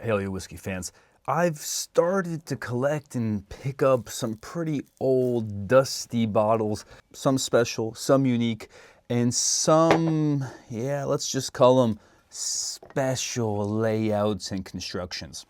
Hey, all you whiskey fans. I've started to collect and pick up some pretty old, dusty bottles, some special, some unique, and some, yeah, let's just call them special layouts and constructions.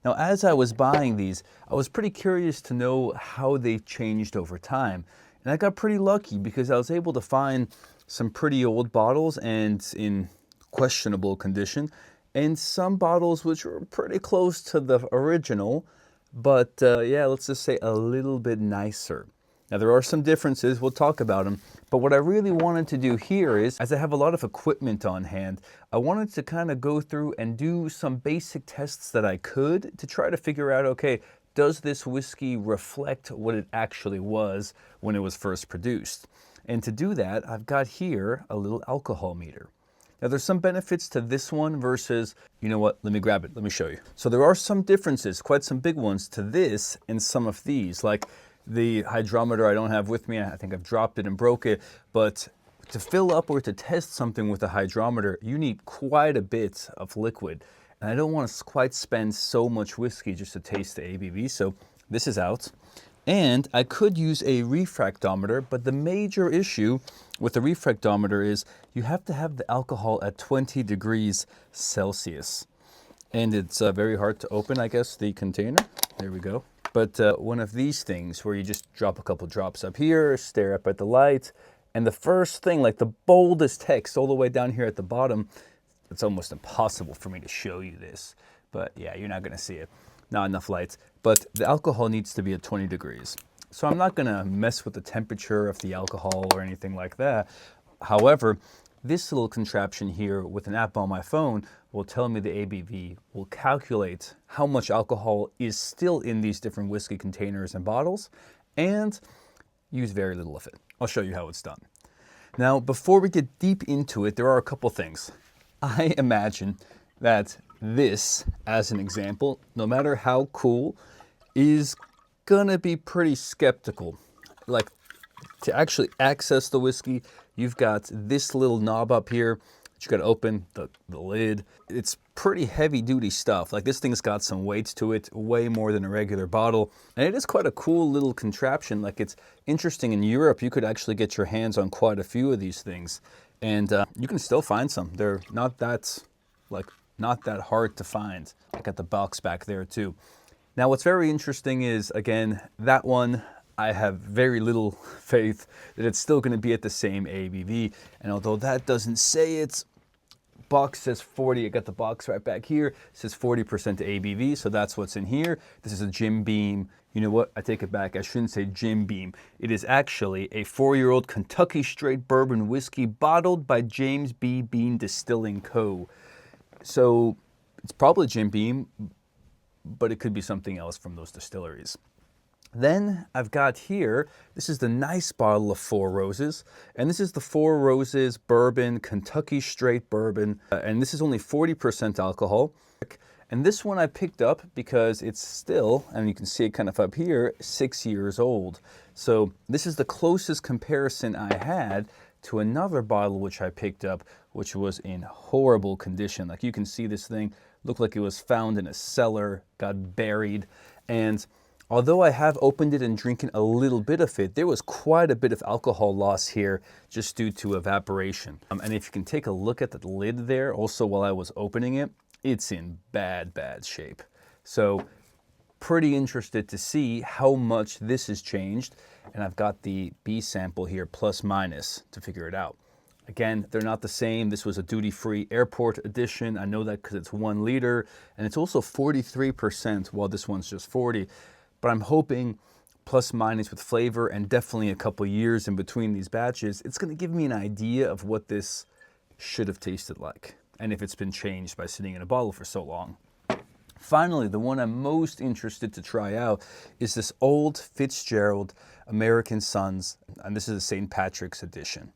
Now, as I was buying these, I was pretty curious to know how they've changed over time. And I got pretty lucky because I was able to find some pretty old bottles and in questionable condition, and some bottles which were pretty close to the original, but yeah, let's just say a little bit nicer. Now there are some differences, we'll talk about them, but what I really wanted to do here is, as I have a lot of equipment on hand, I wanted to kind of go through and do some basic tests that I could to try to figure out, okay, does this whiskey reflect what it actually was when it was first produced? And to do that, I've got here a little alcohol meter. Now there's some benefits to this one versus, you know what, let me grab it, let me show you. So there are some differences, quite some big ones to this and some of these, like the hydrometer I don't have with me, I think I've dropped it and broke it, but to fill up or to test something with a hydrometer, you need quite a bit of liquid. And I don't want to quite spend so much whiskey just to taste the ABV, so this is out. And I could use a refractometer, but the major issue with the refractometer is you have to have the alcohol at 20 degrees Celsius. And it's very hard to open, I guess, the container. There we go. But one of these things where you just drop a couple drops up here, stare up at the light, and the first thing, like the boldest text all the way down here at the bottom, it's almost impossible for me to show you this. But yeah, you're not going to see it. Not enough lights, but the alcohol needs to be at 20 degrees. So I'm not gonna mess with the temperature of the alcohol or anything like that. However, this little contraption here with an app on my phone will tell me the ABV, will calculate how much alcohol is still in these different whiskey containers and bottles, and use very little of it. I'll show you how it's done. Now, before we get deep into it, there are a couple things. I imagine that this, as an example, no matter how cool, is gonna be pretty skeptical. Like, to actually access the whiskey, you've got this little knob up here that you gotta open the lid. It's pretty heavy duty stuff. Like, this thing's got some weight to it, way more than a regular bottle. And it is quite a cool little contraption. Like, it's interesting, in Europe, you could actually get your hands on quite a few of these things. And you can still find some. They're not that, not that hard to find. I got the box back there too. Now what's very interesting is, again, that one, I have very little faith that it's still gonna be at the same ABV. And although that doesn't say it's, box says 40, I got the box right back here, it says 40% ABV, so that's what's in here. This is a Jim Beam. You know what, I take it back, I shouldn't say Jim Beam. It is actually a 4-year-old Kentucky straight bourbon whiskey bottled by James B. Bean Distilling Co. So it's probably Jim Beam, but it could be something else from those distilleries. Then I've got here, this is the nice bottle of Four Roses, and this is the Four Roses Bourbon, Kentucky Straight Bourbon, and this is only 40% alcohol. And this one I picked up because it's still, and you can see it kind of up here, 6 years old. So this is the closest comparison I had to another bottle which I picked up, which was in horrible condition. Like, you can see this thing looked like it was found in a cellar, got buried. And although I have opened it and drinking a little bit of it, there was quite a bit of alcohol loss here just due to evaporation. And if you can take a look at the lid there, also while I was opening it, it's in bad shape. So pretty interested to see how much this has changed. And I've got the B sample here, plus minus, to figure it out. Again, they're not the same. This was a duty-free airport edition. I know that because it's 1 liter, and it's also 43%, while this one's just 40. But I'm hoping plus minus with flavor and definitely a couple years in between these batches, it's gonna give me an idea of what this should have tasted like, and if it's been changed by sitting in a bottle for so long. Finally, the one I'm most interested to try out is this Old Fitzgerald American Sons, and this is a St. Patrick's edition.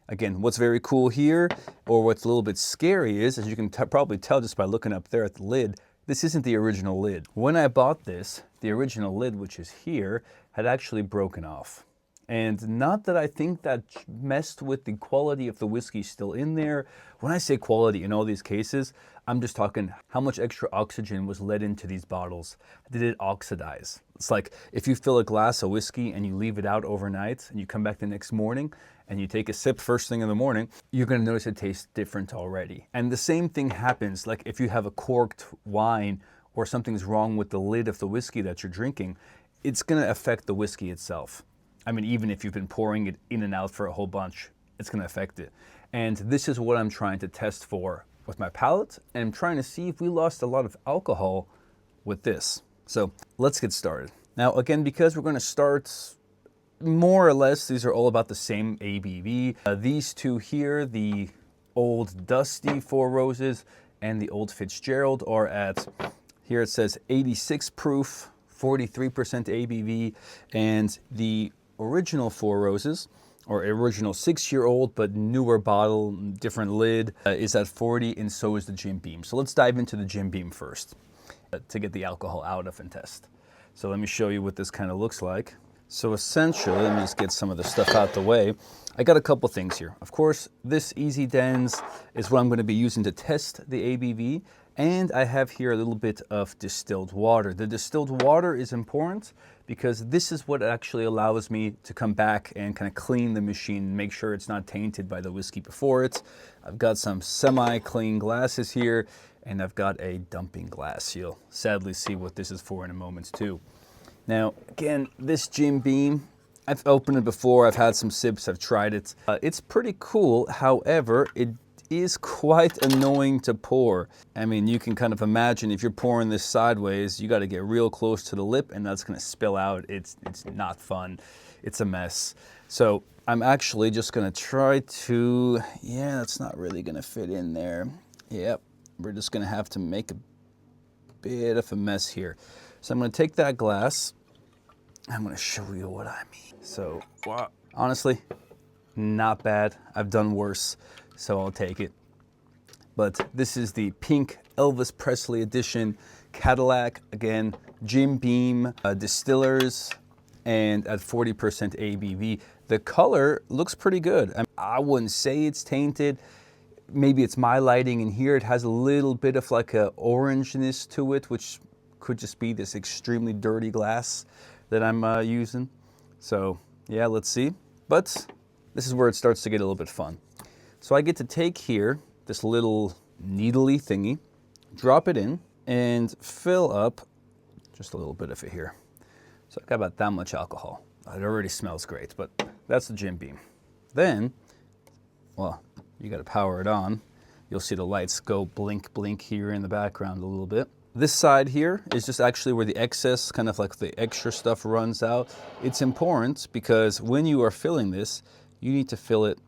Again, what's very cool here, or what's a little bit scary is, as you can probably tell just by looking up there at the lid, this isn't the original lid. When I bought this, the original lid, which is here, had actually broken off. And not that I think that messed with the quality of the whiskey still in there. When I say quality in all these cases, I'm just talking how much extra oxygen was let into these bottles. Did it oxidize? It's like if you fill a glass of whiskey and you leave it out overnight and you come back the next morning and you take a sip first thing in the morning, you're gonna notice it tastes different already. And the same thing happens, like if you have a corked wine or something's wrong with the lid of the whiskey that you're drinking, it's gonna affect the whiskey itself. I mean, even if you've been pouring it in and out for a whole bunch, it's gonna affect it. And this is what I'm trying to test for with my palate, and I'm trying to see if we lost a lot of alcohol with this. So let's get started. Now, again, because we're gonna start more or less, these are all about the same ABV. These two here, the Old Dusty Four Roses and the Old Fitzgerald, are at, here it says 86 proof, 43% ABV, and the original Four Roses, or original 6-year-old but newer bottle, different lid, is at 40, and so is the Jim Beam. So let's dive into the Jim Beam first to get the alcohol out of and test. So let me show you what this kind of looks like. So essentially, let me just get some of the stuff out the way. I got a couple things here. Of course, this Easy Dens is what I'm going to be using to test the ABV. And I have here a little bit of distilled water. The distilled water is important because this is what actually allows me to come back and kind of clean the machine and make sure it's not tainted by the whiskey before it. I've got some semi-clean glasses here, and I've got a dumping glass. You'll sadly see what this is for in a moment too. Now, again, this Jim Beam, I've opened it before, I've had some sips, I've tried it. It's pretty cool, however, it is quite annoying to pour. I mean, you can kind of imagine if you're pouring this sideways, you gotta get real close to the lip and that's gonna spill out. It's not fun, it's a mess. So I'm actually just gonna try to, yeah, that's not really gonna fit in there. Yep, we're just gonna have to make a bit of a mess here. So I'm gonna take that glass, I'm gonna show you what I mean. So, wow, honestly, not bad. I've done worse, so I'll take it. But this is the pink Elvis Presley edition Cadillac, again, Jim Beam distillers, and at 40% ABV. The color looks pretty good. I wouldn't say it's tainted. Maybe it's my lighting in here. It has a little bit of like a orangeness to it, which could just be this extremely dirty glass that I'm using. So yeah, let's see. But this is where it starts to get a little bit fun. So I get to take here this little needly thingy, drop it in, and fill up just a little bit of it here. So I've got about that much alcohol. It already smells great, but that's the Jim Beam. Then, well, you gotta power it on. You'll see the lights go blink, blink here in the background a little bit. This side here is just actually where the excess, kind of like the extra stuff runs out. It's important because when you are filling this, you need to fill it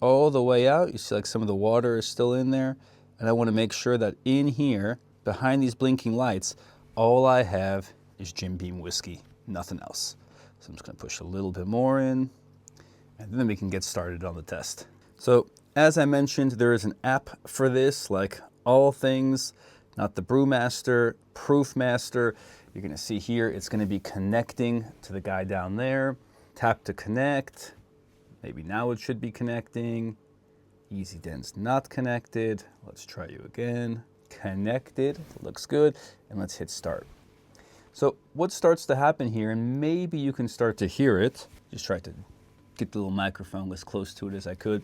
all the way out. You see like some of the water is still in there. And I want to make sure that in here, behind these blinking lights, all I have is Jim Beam whiskey, nothing else. So I'm just gonna push a little bit more in, and then we can get started on the test. So as I mentioned, there is an app for this, like all things, not the Brewmaster, Proofmaster. You're gonna see here, it's gonna be connecting to the guy down there. Tap to connect. Maybe now it should be connecting. Easy Den's not connected. Let's try you again. Connected, looks good. And let's hit start. So what starts to happen here, and maybe you can start to hear it. Just try to get the little microphone as close to it as I could.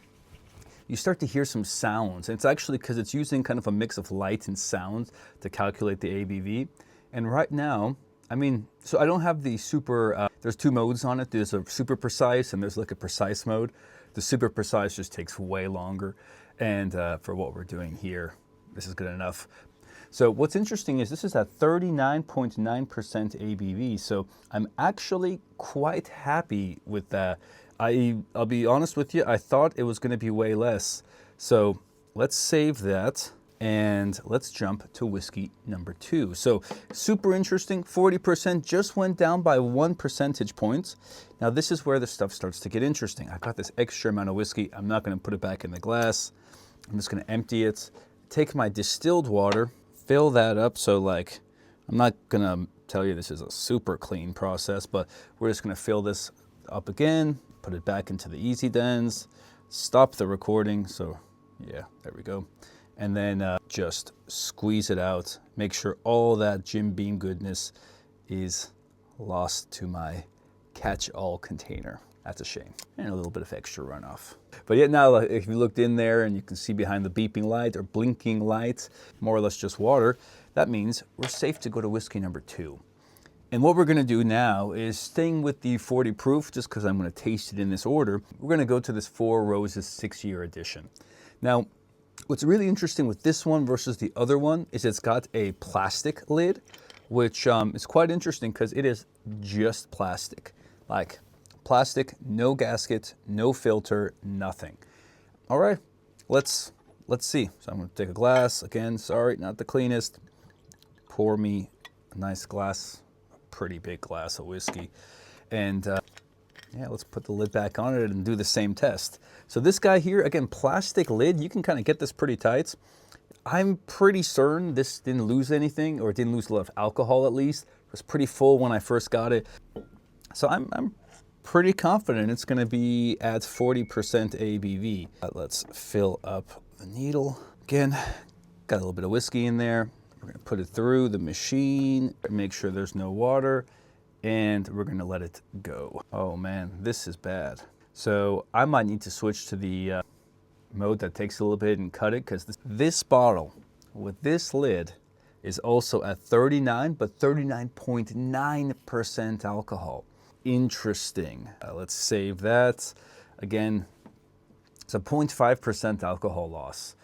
You start to hear some sounds. And it's actually because it's using kind of a mix of light and sound to calculate the ABV. And right now, I mean, so I don't have the super, there's two modes on it. There's a super precise and there's like a precise mode. The super precise just takes way longer. And for what we're doing here, this is good enough. So what's interesting is this is at 39.9% ABV. So I'm actually quite happy with that. I'll be honest with you, I thought it was gonna be way less. So let's save that and let's jump to whiskey number 2. So super interesting, 40% just went down by 1 percentage point. Now this is where the stuff starts to get interesting. I've got this extra amount of whiskey. I'm not gonna put it back in the glass. I'm just gonna empty it, take my distilled water, fill that up. So like, I'm not gonna tell you this is a super clean process, but we're just gonna fill this up again, put it back into the easy dens, stop the recording. So yeah, there we go. And then just squeeze it out. Make sure all that Jim Beam goodness is lost to my catch-all container. That's a shame. And a little bit of extra runoff. But yet now, if you looked in there and you can see behind the beeping light or blinking light, more or less just water, that means we're safe to go to whiskey number 2. And what we're gonna do now is, staying with the 40 proof, just because I'm gonna taste it in this order, we're gonna go to this Four Roses 6-year edition. Now, what's really interesting with this one versus the other one is it's got a plastic lid, which is quite interesting because it is just plastic. Like plastic, no gasket, no filter, nothing. All right, let's see. So I'm gonna take a glass, again, sorry, not the cleanest. Pour me a nice glass, a pretty big glass of whiskey. And yeah, let's put the lid back on it and do the same test. So this guy here, again, plastic lid, you can kind of get this pretty tight. I'm pretty certain this didn't lose anything, or it didn't lose a lot of alcohol at least. It was pretty full when I first got it. So I'm pretty confident it's gonna be at 40% ABV. Let's fill up the needle. Again, got a little bit of whiskey in there. We're gonna put it through the machine, make sure there's no water, and we're gonna let it go. Oh man, this is bad. So I might need to switch to the mode that takes a little bit and cut it, because this bottle with this lid is also at 39, but 39.9% alcohol. Interesting. Let's save that. Again, it's a 0.5% alcohol loss.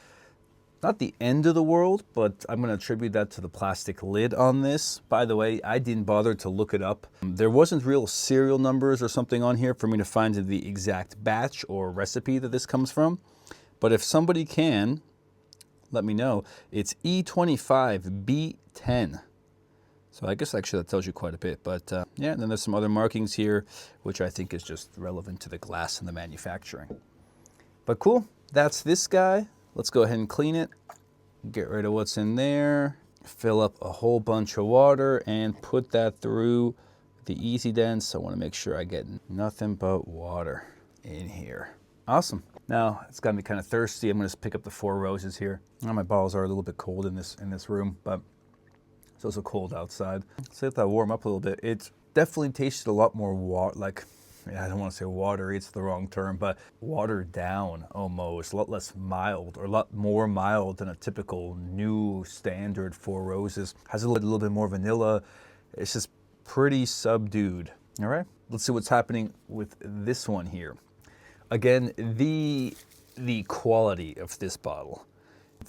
Not the end of the world, but I'm going to attribute that to the plastic lid on this. By the way, I didn't bother to look it up. There wasn't real serial numbers or something on here for me to find the exact batch or recipe that this comes from. But if somebody can, let me know. It's E25B10. So I guess actually that tells you quite a bit. But yeah, and then there's some other markings here, which I think is just relevant to the glass and the manufacturing. But cool, that's this guy. Let's go ahead and clean it, get rid of what's in there, fill up a whole bunch of water, and put that through the easy dents. So I want to make sure I get nothing but water in here. Awesome. Now it's got me kind of thirsty. I'm going to pick up the Four Roses here. Now, my bottles are a little bit cold in this room, but it's also cold outside. Let's let that warm up a little bit. It definitely tasted a lot more I don't want to say watery, it's the wrong term, but watered down almost, a lot less mild, or a lot more mild than a typical new standard Four Roses. Has a little bit more vanilla. It's just pretty subdued. All right, let's see what's happening with this one here. Again, the quality of this bottle,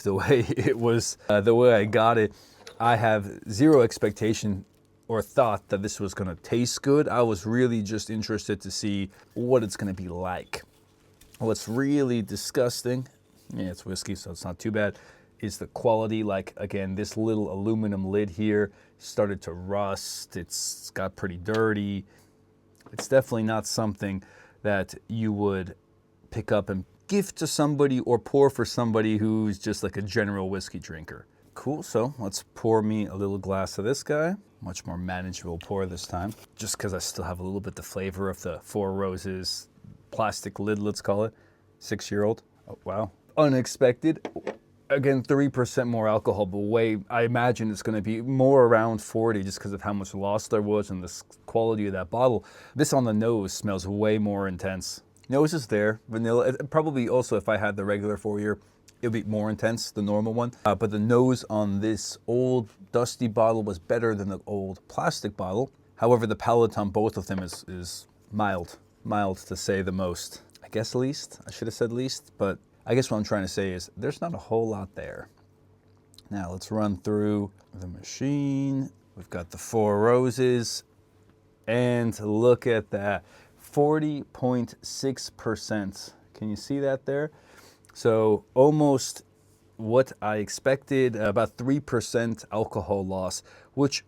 the way it was, the way I got it, I have zero expectation or thought that this was gonna taste good. I was really just interested to see what it's gonna be like. What's really disgusting, yeah, it's whiskey, so it's not too bad, is the quality. Like, again, this little aluminum lid here started to rust. It's got pretty dirty. It's definitely not something that you would pick up and give to somebody or pour for somebody who's just like a general whiskey drinker. Cool, so let's pour me a little glass of this guy. Much more manageable pour this time, just because I still have a little bit the flavor of the Four Roses plastic lid, let's call it. 6-year-old. Oh, wow. Unexpected. Again, 3% more alcohol, but I imagine it's going to be more around 40 just because of how much loss there was and the quality of that bottle. This on the nose smells way more intense. Nose is there, vanilla. Probably also, if I had the regular 4-year, it would be more intense, the normal one. But the nose on this old dusty bottle was better than the old plastic bottle. However, the palate on both of them is mild to say the most. I guess least, I should have said least, but I guess what I'm trying to say is there's not a whole lot there. Now let's run through the machine. We've got the Four Roses, and look at that, 40.6%. Can you see that there? So almost what I expected, about 3% alcohol loss, which,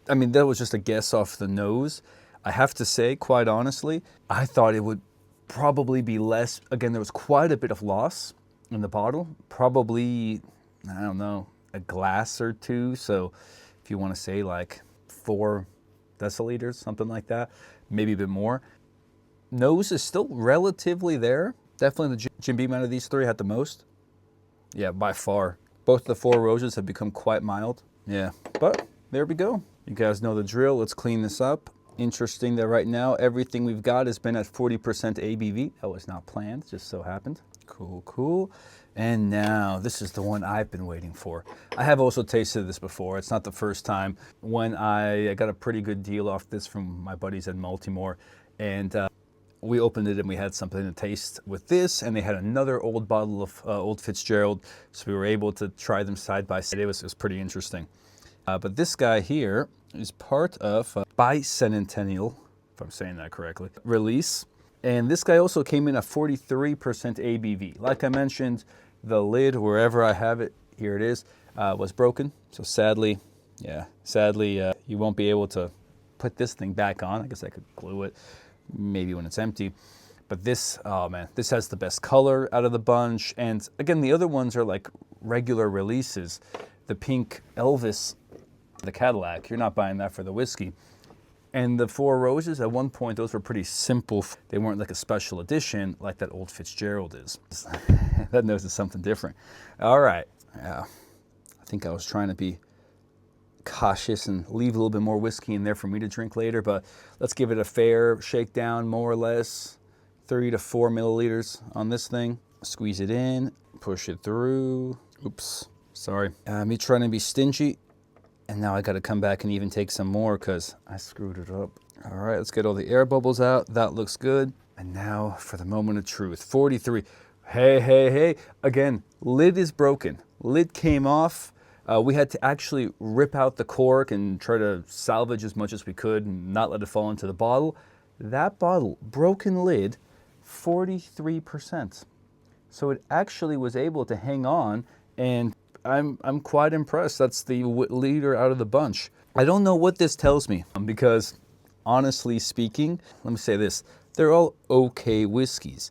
I mean, that was just a guess off the nose. I have to say, quite honestly, I thought it would probably be less. Again, there was quite a bit of loss in the bottle, probably, I don't know, a glass or two. So if you want to say like 4 deciliters, something like that, maybe a bit more. Nose is still relatively there. Definitely the Jim Beam out of these three had the most. Yeah, by far. Both the Four Roses have become quite mild. Yeah, but there we go. You guys know the drill. Let's clean this up. Interesting that right now everything we've got has been at 40% ABV. That was not planned, just so happened. Cool, cool. And now this is the one I've been waiting for. I have also tasted this before. It's not the first time. When I got a pretty good deal off this from my buddies at Baltimore, and we opened it and we had something to taste with this, and they had another old bottle of Old Fitzgerald, so we were able to try them side by side. It was pretty interesting. But this guy here is part of a bicentennial, if I'm saying that correctly, release. And this guy also came in at 43% ABV. Like I mentioned, the lid, wherever I have it, here it is, was broken. So sadly, you won't be able to put this thing back on. I guess I could glue it maybe when it's empty. But this, oh man, this has the best color out of the bunch. And again, the other ones are like regular releases. The pink Elvis, the Cadillac, you're not buying that for the whiskey. And the Four Roses, at one point, those were pretty simple. They weren't like a special edition like that Old Fitzgerald is. That nose is something different. All right. I think I was trying to be cautious and leave a little bit more whiskey in there for me to drink later, but let's give it a fair shakedown, more or less. 3 to 4 milliliters on this thing. Squeeze it in, push it through. Oops, sorry. Me trying to be stingy. And now I got to come back and even take some more because I screwed it up. All right, let's get all the air bubbles out. That looks good. And now for the moment of truth. 43. Hey. Again, lid is broken. Lid came off. We had to actually rip out the cork and try to salvage as much as we could and not let it fall into the bottle. That bottle, broken lid, 43%. So it actually was able to hang on, and I'm quite impressed. That's the leader out of the bunch. I don't know what this tells me because, honestly speaking, let me say this, they're all okay whiskeys.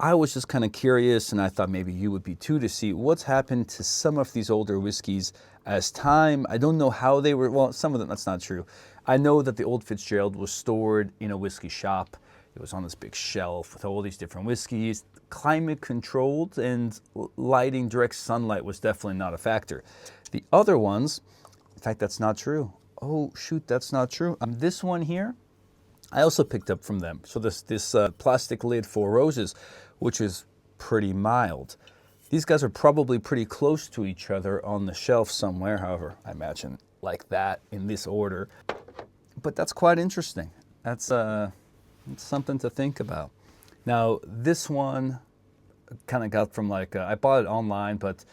I was just kind of curious, and I thought maybe you would be too, to see what's happened to some of these older whiskeys as time. I don't know how they were, well, some of them, that's not true. I know that the Old Fitzgerald was stored in a whiskey shop. It was on this big shelf with all these different whiskeys, climate controlled, and lighting, direct sunlight was definitely not a factor. The other ones, in fact, that's not true. Oh, shoot, that's not true. This one here, I also picked up from them. So this plastic lid Four Roses, which is pretty mild. These guys are probably pretty close to each other on the shelf somewhere, however, I imagine like that in this order. But that's quite interesting. That's something to think about. Now, this one kind of got from like, I bought it online, but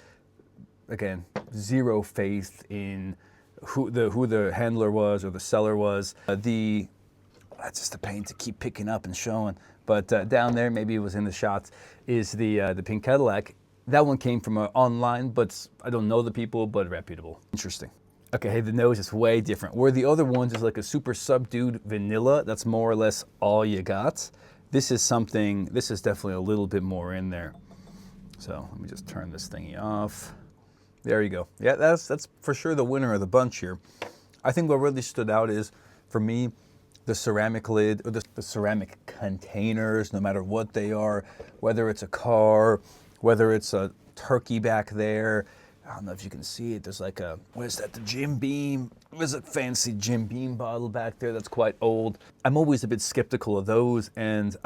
again, zero faith in who the handler was or the seller was. That's just a pain to keep picking up and showing. But down there, maybe it was in the shots, is the pink Cadillac. That one came from online, but I don't know the people, but reputable. Interesting. Okay, hey, the nose is way different. Where the other ones is like a super subdued vanilla, that's more or less all you got. This is definitely a little bit more in there. So let me just turn this thingy off. There you go. Yeah, that's for sure the winner of the bunch here. I think what really stood out is, for me, the ceramic lid, or the ceramic containers, no matter what they are, whether it's a car, whether it's a turkey back there. I don't know if you can see it. There's like what is that, the Jim Beam? There's a fancy Jim Beam bottle back there that's quite old. I'm always a bit skeptical of those, and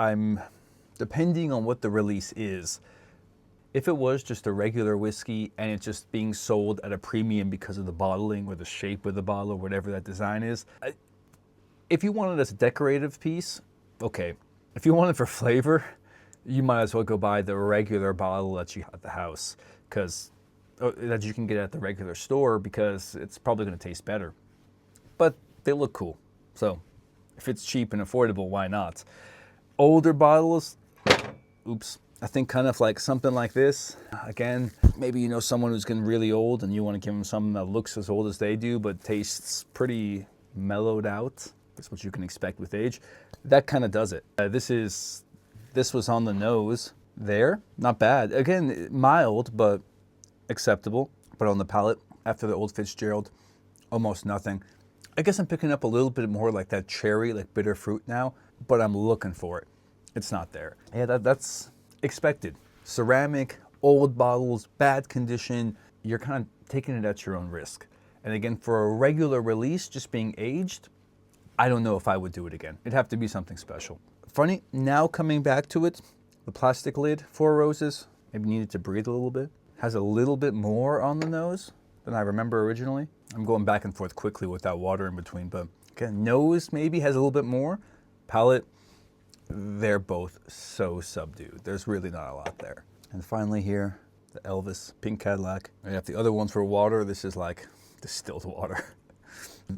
depending on what the release is, if it was just a regular whiskey and it's just being sold at a premium because of the bottling or the shape of the bottle or whatever that design is, if you want it as a decorative piece, okay. If you want it for flavor, you might as well go buy the regular bottle that you have at the house, that you can get at the regular store, because it's probably going to taste better. But they look cool. So if it's cheap and affordable, why not? Older bottles, oops. I think kind of like something like this. Again, maybe you know someone who's getting really old and you want to give them something that looks as old as they do, but tastes pretty mellowed out. That's what you can expect with age. That kind of does it. This was on the nose there. Not bad. Again, mild, but acceptable. But on the palate, after the Old Fitzgerald, almost nothing. I guess I'm picking up a little bit more like that cherry, like bitter fruit now, but I'm looking for it. It's not there. Yeah, that's expected. Ceramic, old bottles, bad condition, you're kind of taking it at your own risk. And again, for a regular release, just being aged, I don't know if I would do it again. It'd have to be something special. Funny, now coming back to it, the plastic lid, Four Roses, maybe needed to breathe a little bit. Has a little bit more on the nose than I remember originally. I'm going back and forth quickly without water in between, but again, nose maybe has a little bit more. Palate, they're both so subdued. There's really not a lot there. And finally here, the Elvis Pink Cadillac. And if the other ones were water, this is like distilled water.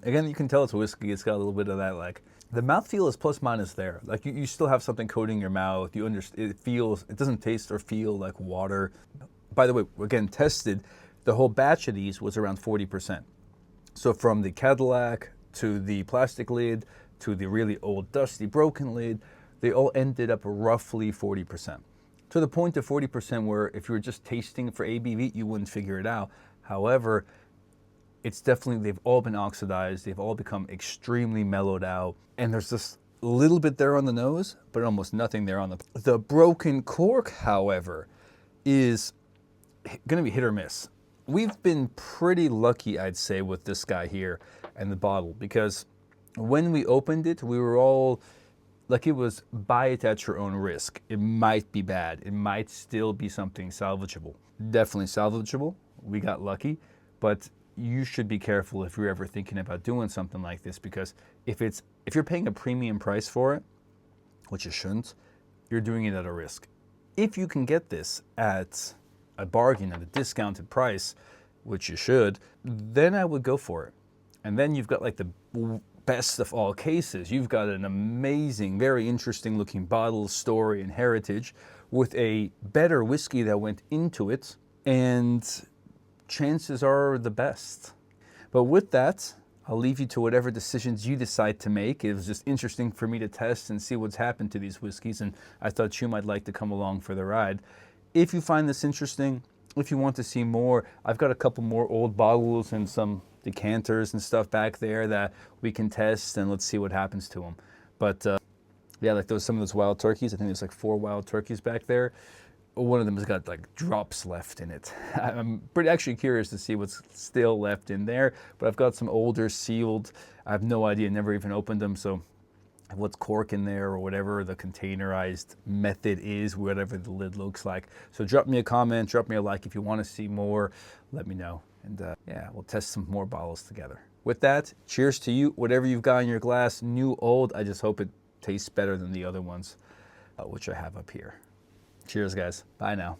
Again, you can tell it's whiskey. It's got a little bit of that, like, the mouthfeel is plus minus there. Like you still have something coating your mouth. You understand, it doesn't taste or feel like water. By the way, again, tested, the whole batch of these was around 40%. So from the Cadillac to the plastic lid to the really old dusty broken lid, they all ended up roughly 40%. To the point of 40% where if you were just tasting for ABV, you wouldn't figure it out. However, it's definitely, they've all been oxidized, they've all become extremely mellowed out, and there's just a little bit there on the nose, but almost nothing there on the broken cork, however, is gonna be hit or miss. We've been pretty lucky, I'd say, with this guy here and the bottle, because when we opened it, we were all like, it was buy it at your own risk. It might be bad. It might still be something salvageable. Definitely salvageable. We got lucky, but you should be careful if you're ever thinking about doing something like this, because if you're paying a premium price for it, which you shouldn't, you're doing it at a risk. If you can get this at a bargain, at a discounted price, which you should, then I would go for it. And then you've got like the best of all cases. You've got an amazing, very interesting looking bottle, story, and heritage with a better whiskey that went into it, and chances are the best. But with that, I'll leave you to whatever decisions you decide to make. It was just interesting for me to test and see what's happened to these whiskeys, and I thought you might like to come along for the ride. If you find this interesting, if you want to see more, I've got a couple more old bottles and some decanters and stuff back there that we can test, and let's see what happens to them. But yeah, like some of those wild turkeys, I think there's like 4 wild turkeys back there. One of them has got like drops left in it. I'm pretty actually curious to see what's still left in there, but I've got some older sealed. I have no idea, never even opened them, so what's cork in there or whatever the containerized method is, whatever the lid looks like. So drop me a comment, drop me a like if you want to see more, let me know. And yeah, we'll test some more bottles together. With that, cheers to you, whatever you've got in your glass, new, old. I just hope it tastes better than the other ones, which I have up here. Cheers, guys. Bye now.